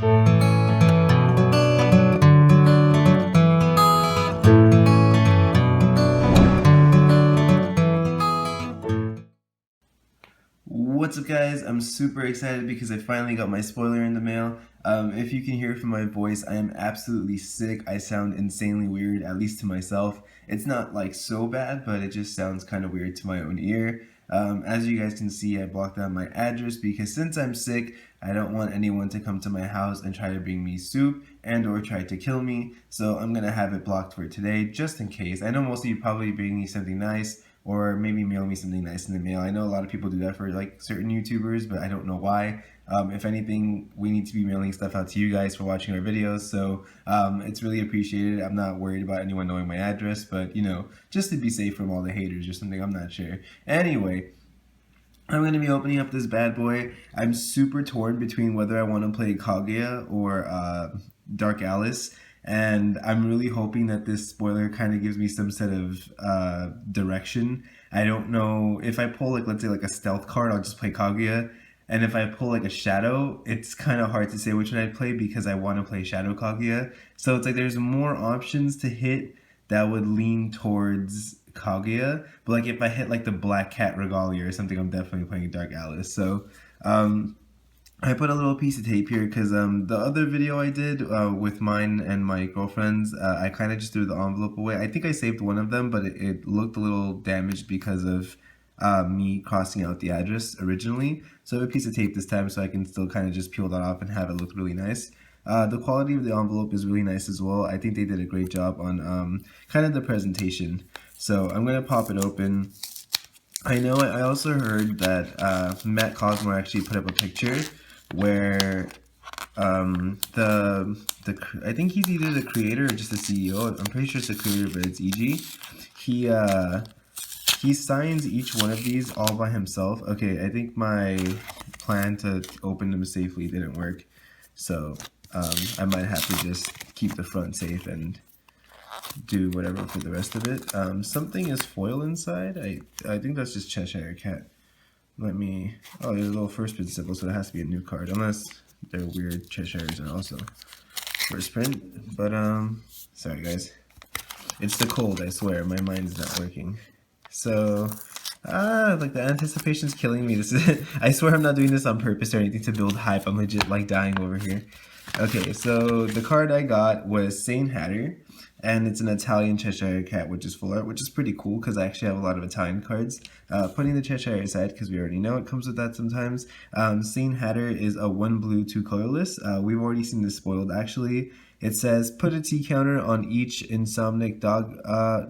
What's up, guys? I'm super excited because I finally got my spoiler in the mail. If you can hear from my voice, I am absolutely sick. I sound insanely weird, at least to myself. It's not like so bad, but it just sounds kind of weird to my own ear. As you guys can see, I blocked out my address because since I'm sick, I don't want anyone to come to my house and try to bring me soup and or try to kill me. So I'm gonna have it blocked for today, just in case. I know most of you probably bring me something nice, or maybe mail me something nice in the mail. I know a lot of people do that for like certain YouTubers, but I don't know why. If anything, we need to be mailing stuff out to you guys for watching our videos, so it's really appreciated. I'm not worried about anyone knowing my address, but you know, just to be safe from all the haters or something, I'm not sure. Anyway, I'm going to be opening up this bad boy. I'm super torn between whether I want to play Kaguya or Dark Alice, and I'm really hoping that this spoiler kind of gives me some set of direction. I don't know if I pull like, let's say like a stealth card, I'll just play Kaguya, and if I pull like a shadow, it's kind of hard to say which one I'd play because I want to play Shadow Kaguya. So it's like there's more options to hit that would lean towards Kaguya, but like if I hit like the Black Cat Regalia or something, I'm definitely playing Dark Alice. So I put a little piece of tape here because the other video I did with mine and my girlfriend's, I kind of just threw the envelope away. I think I saved one of them, but it looked a little damaged because of me crossing out the address originally. So I have a piece of tape this time so I can still kind of just peel that off and have it look really nice. The quality of the envelope is really nice as well. I think they did a great job on kind of the presentation. So I'm going to pop it open. I know I also heard that Matt Cosmore actually put up a picture where I think he's either the creator or just the CEO. I'm pretty sure it's the creator, but it's EG. He signs each one of these all by himself. Okay, I think my plan to open them safely didn't work, so I might have to just keep the front safe and do whatever for the rest of it. Something is foil inside. I think that's just Cheshire Cat. Let me, oh, there's a little first print symbol, so it has to be a new card, unless they're weird Cheshires are also first print. But sorry guys, it's the cold, I swear, my mind's not working. So like the anticipation's killing me. This is I swear I'm not doing this on purpose or anything to build hype. I'm legit like dying over here. Okay, so the card I got was Sane Hatter, and it's an Italian Cheshire Cat, which is full art, which is pretty cool because I actually have a lot of Italian cards. Putting the Cheshire aside because we already know it comes with that sometimes. Sane Hatter is a 1 blue 2 colorless. We've already seen this spoiled actually. It says put a T counter on each Insomniac Dog,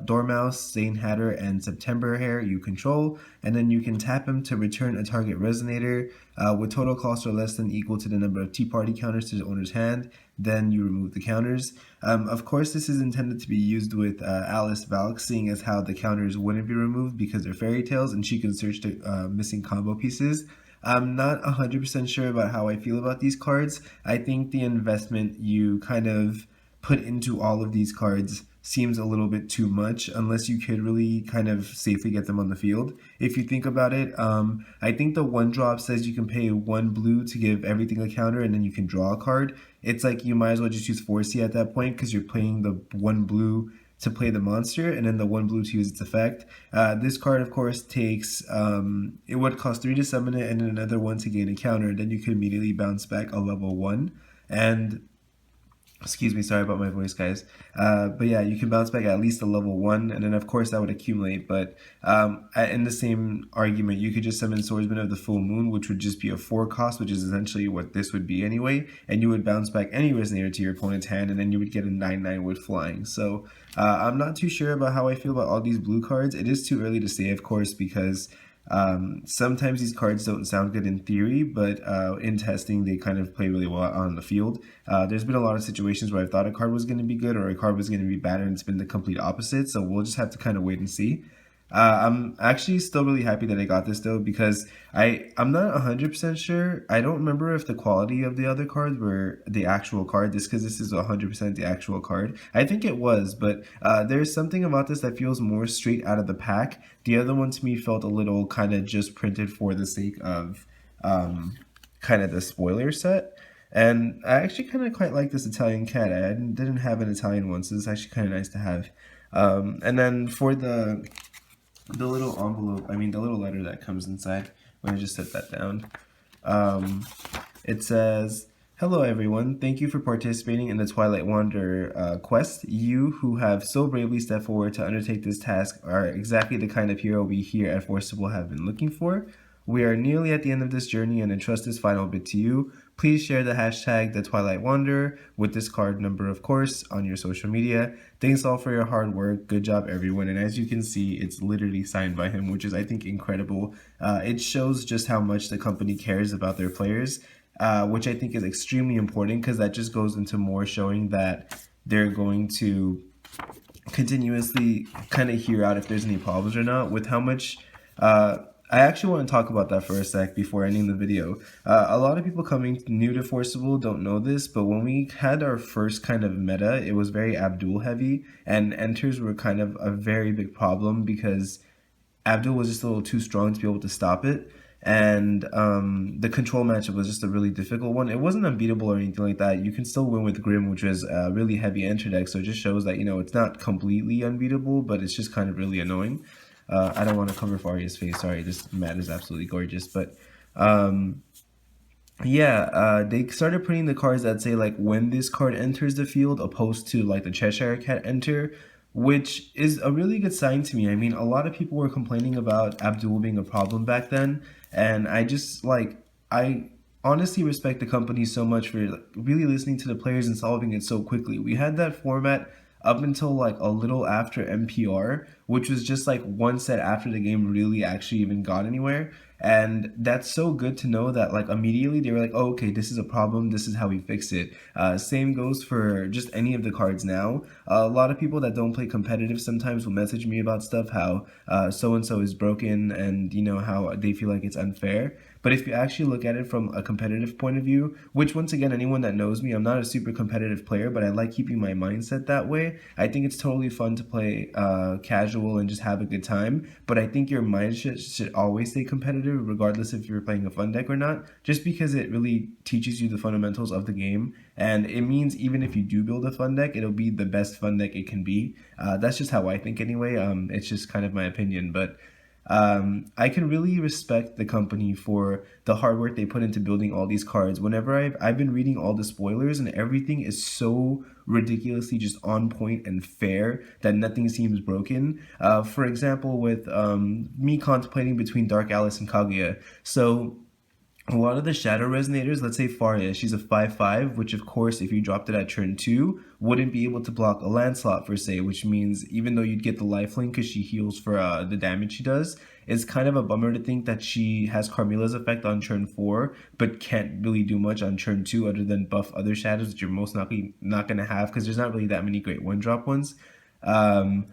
Dormouse, Sane Hatter, and September Hair you control, and then you can tap him to return a target resonator with total cost or less than equal to the number of Tea Party counters to the owner's hand. Then you remove the counters. Of course, this is intended to be used with Alice Valk, seeing as how the counters wouldn't be removed because they're fairy tales, and she can search the missing combo pieces. I'm not 100% sure about how I feel about these cards. I think the investment you kind of put into all of these cards seems a little bit too much unless you could really kind of safely get them on the field. If you think about it, I think the one drop says you can pay 1 blue to give everything a counter and then you can draw a card. It's like you might as well just use 4C at that point because you're playing the 1 blue to play the monster and then the 1 blue to use its effect. This card of course takes, it would cost 3 to summon it and then another 1 to gain a counter. Then you could immediately bounce back a level 1 and excuse me, sorry about my voice, guys. But yeah, you can bounce back at least a level 1, and then of course that would accumulate. But in the same argument, you could just summon Swordsman of the Full Moon, which would just be a 4 cost, which is essentially what this would be anyway, and you would bounce back any Resonator to your opponent's hand, and then you would get a 9/9 with flying. So I'm not too sure about how I feel about all these blue cards. It is too early to say, of course, because sometimes these cards don't sound good in theory, but in testing they kind of play really well on the field. There's been a lot of situations where I thought a card was going to be good or a card was going to be bad, and it's been the complete opposite, so we'll just have to kind of wait and see. I'm actually still really happy that I got this though, because I'm not 100% sure. I don't remember if the quality of the other cards were the actual card, just because this is 100% the actual card. I think it was, but there's something about this that feels more straight out of the pack. The other one to me felt a little kind of just printed for the sake of kind of the spoiler set. And I actually kind of quite like this Italian cat. I didn't have an Italian one, so it's actually kind of nice to have. And then for the little envelope, I mean the little letter that comes inside, let me just set that down. It says, "Hello everyone, thank you for participating in the Twilight Wanderer quest. You who have so bravely stepped forward to undertake this task are exactly the kind of hero we here at Forcible have been looking for. We are nearly at the end of this journey and entrust this final bit to you. Please share the hashtag The Twilight Wanderer with this card number, of course, on your social media. Thanks all for your hard work. Good job, everyone." And as you can see, it's literally signed by him, which is, I think, incredible. It shows just how much the company cares about their players, which I think is extremely important, because that just goes into more showing that they're going to continuously kind of hear out if there's any problems or not with how much I actually want to talk about that for a sec before ending the video. A lot of people coming new to Forcible don't know this, but when we had our first kind of meta, it was very Abdul heavy, and enters were kind of a very big problem because Abdul was just a little too strong to be able to stop it. And the control matchup was just a really difficult one. It wasn't unbeatable or anything like that. You can still win with Grim, which was a really heavy enter deck, so it just shows that, you know, it's not completely unbeatable, but it's just kind of really annoying. I don't want to cover Faria's face, sorry, this mat is absolutely gorgeous, but yeah, they started putting the cards that say like when this card enters the field opposed to like the Cheshire Cat enter, which is a really good sign to me. I mean, a lot of people were complaining about Abdul being a problem back then, and I just like, I honestly respect the company so much for like, really listening to the players and solving it so quickly. We had that format up until like a little after MPR, which was just like one set after the game really actually even got anywhere. And that's so good to know that like immediately they were like, oh, okay, this is a problem, this is how we fix it. Same goes for just any of the cards now. A lot of people that don't play competitive sometimes will message me about stuff, how so-and-so is broken, and you know, how they feel like it's unfair. But if you actually look at it from a competitive point of view, which once again, anyone that knows me, I'm not a super competitive player, but I like keeping my mindset that way. I think it's totally fun to play casual and just have a good time, but I think your mindset should always stay competitive regardless if you're playing a fun deck or not, just because it really teaches you the fundamentals of the game, and it means even if you do build a fun deck, it'll be the best fun deck it can be. That's just how I think anyway. It's just kind of my opinion, but I can really respect the company for the hard work they put into building all these cards. Whenever I've been reading all the spoilers, and everything is so ridiculously just on point and fair that nothing seems broken. For example, with me contemplating between Dark Alice and Kaguya. So a lot of the Shadow Resonators, let's say Faria, she's a 5/5, which of course if you dropped it at turn 2, wouldn't be able to block a land slot per se, which means even though you'd get the lifelink because she heals for the damage she does, it's kind of a bummer to think that she has Carmilla's effect on turn 4, but can't really do much on turn 2 other than buff other shadows that you're most likely not going to have, because there's not really that many great 1-drop ones. And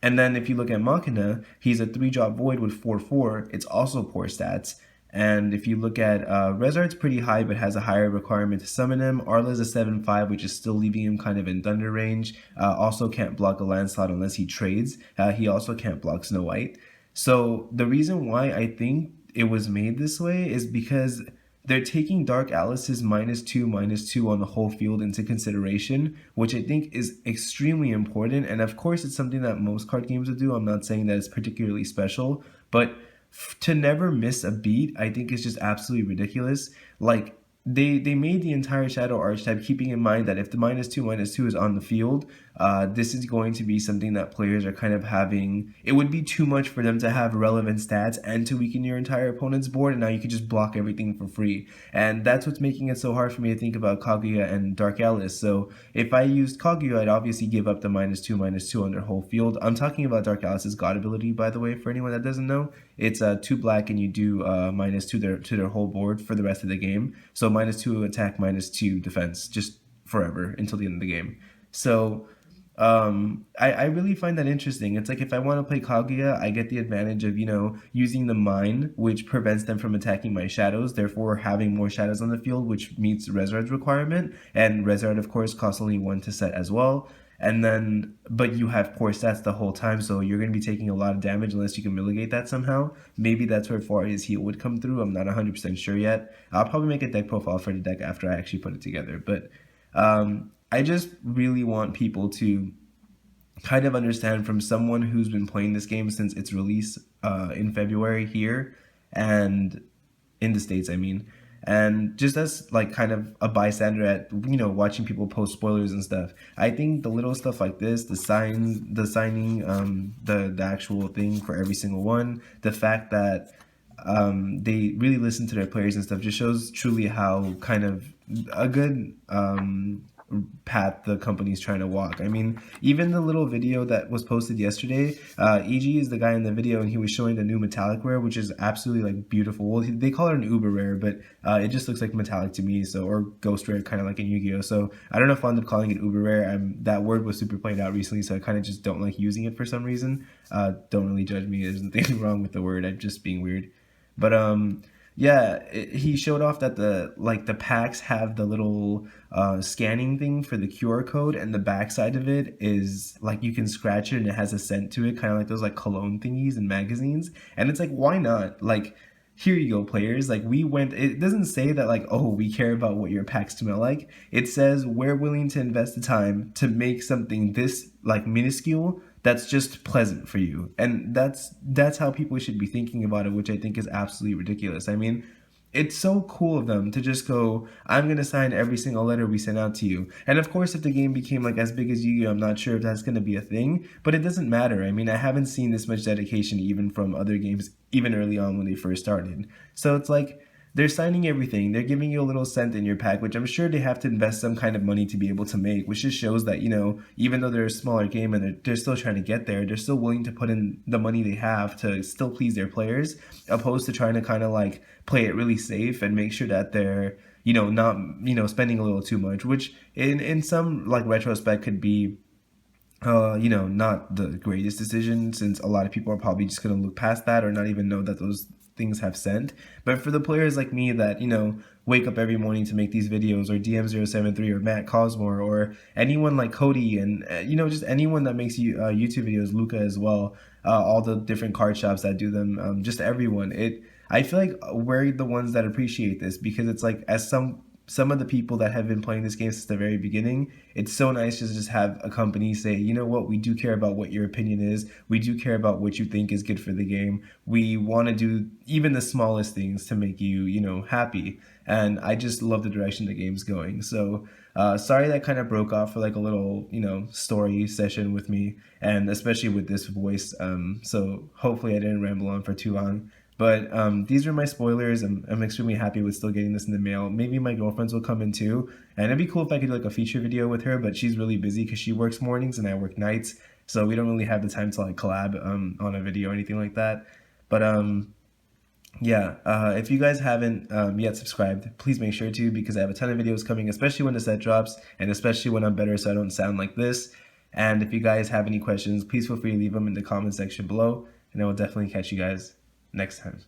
then if you look at Machina, he's a 3-drop void with 4/4, it's also poor stats. And if you look at Rezard's pretty high but has a higher requirement to summon him. Arla's a 7/5, which is still leaving him kind of in thunder range. Also can't block a land slot unless he trades. He also can't block Snow White. So the reason why I think it was made this way is because they're taking Dark Alice's -2/-2 on the whole field into consideration, which I think is extremely important. And of course, it's something that most card games would do. I'm not saying that it's particularly special, but to never miss a beat, I think is just absolutely ridiculous. Like, they made the entire Shadow archetype keeping in mind that if the -2/-2 is on the field, this is going to be something that players are kind of having. It would be too much for them to have relevant stats and to weaken your entire opponent's board, and now you can just block everything for free. And that's what's making it so hard for me to think about Kaguya and Dark Alice. So if I used Kaguya, I'd obviously give up the -2/-2 on their whole field. I'm talking about Dark Alice's God ability, by the way, for anyone that doesn't know. It's 2 black and you do -2 to their whole board for the rest of the game. So -2 attack, -2 defense, just forever until the end of the game. So I really find that interesting. It's like if I want to play Kaguya, I get the advantage of, you know, using the mine, which prevents them from attacking my shadows, therefore having more shadows on the field, which meets Rezard's requirement. And Rezard, of course, costs only 1 to set as well. and then but you have poor stats the whole time, so you're going to be taking a lot of damage unless you can mitigate that somehow. Maybe that's where Faria's heal would come through. I'm not 100% sure yet. I'll probably make a deck profile for the deck after I actually put it together, but I just really want people to kind of understand from someone who's been playing this game since its release in February here and in the States, I mean, and just as like kind of a bystander at watching people post spoilers and stuff. I think the little stuff like this, the signing, the actual thing for every single one, the fact that they really listen to their players and stuff just shows truly how kind of a good path the company's trying to walk. I mean, even the little video that was posted yesterday, EG is the guy in the video, and he was showing the new metallic rare, which is absolutely like beautiful. Well, they call it an uber rare, but it just looks like metallic to me. So, or ghost rare, kind of like in Yu-Gi-Oh. So I don't know if I'll end up calling it uber rare. That word was super played out recently, so I kind of just don't like using it for some reason. Don't really judge me. There's nothing wrong with the word. I'm just being weird. But yeah, he showed off that the packs have the little scanning thing for the QR code, and the backside of it is like you can scratch it and it has a scent to it, kind of like those like cologne thingies in magazines. And it's like, why not? Like, here you go, players. Like, it doesn't say that like, oh, we care about what your packs smell like. It says we're willing to invest the time to make something this like minuscule that's just pleasant for you. And that's how people should be thinking about it, which I think is absolutely ridiculous. I mean, it's so cool of them to just go, I'm going to sign every single letter we send out to you. And of course, if the game became like as big as Yu-Gi-Oh, I'm not sure if that's going to be a thing, but it doesn't matter. I mean, I haven't seen this much dedication even from other games, even early on when they first started. So it's like, they're signing everything. They're giving you a little cent in your pack, which I'm sure they have to invest some kind of money to be able to make, which just shows that, even though they're a smaller game and they're still trying to get there, they're still willing to put in the money they have to still please their players, opposed to trying to kind of like play it really safe and make sure that they're, not, spending a little too much, which in some like retrospect could be not the greatest decision, since a lot of people are probably just going to look past that or not even know that those things have sent. But for the players like me that, wake up every morning to make these videos, or DM073 or Matt Cosmore, or anyone like Cody, and, just anyone that makes YouTube videos, Luca as well, all the different card shops that do them, just everyone. I feel like we're the ones that appreciate this, because it's like, as some of the people that have been playing this game since the very beginning, it's so nice to just have a company say, you know what, we do care about what your opinion is. We do care about what you think is good for the game. We want to do even the smallest things to make you, happy. And I just love the direction the game's going. So sorry that kind of broke off for like a little, story session with me, and especially with this voice. So hopefully I didn't ramble on for too long. But these are my spoilers. I'm extremely happy with still getting this in the mail. Maybe my girlfriends will come in too. And it'd be cool if I could do like a feature video with her, but she's really busy because she works mornings and I work nights. So we don't really have the time to like collab on a video or anything like that. But yeah, if you guys haven't yet subscribed, please make sure to, because I have a ton of videos coming, especially when the set drops, and especially when I'm better so I don't sound like this. And if you guys have any questions, please feel free to leave them in the comment section below, and I will definitely catch you guys next time.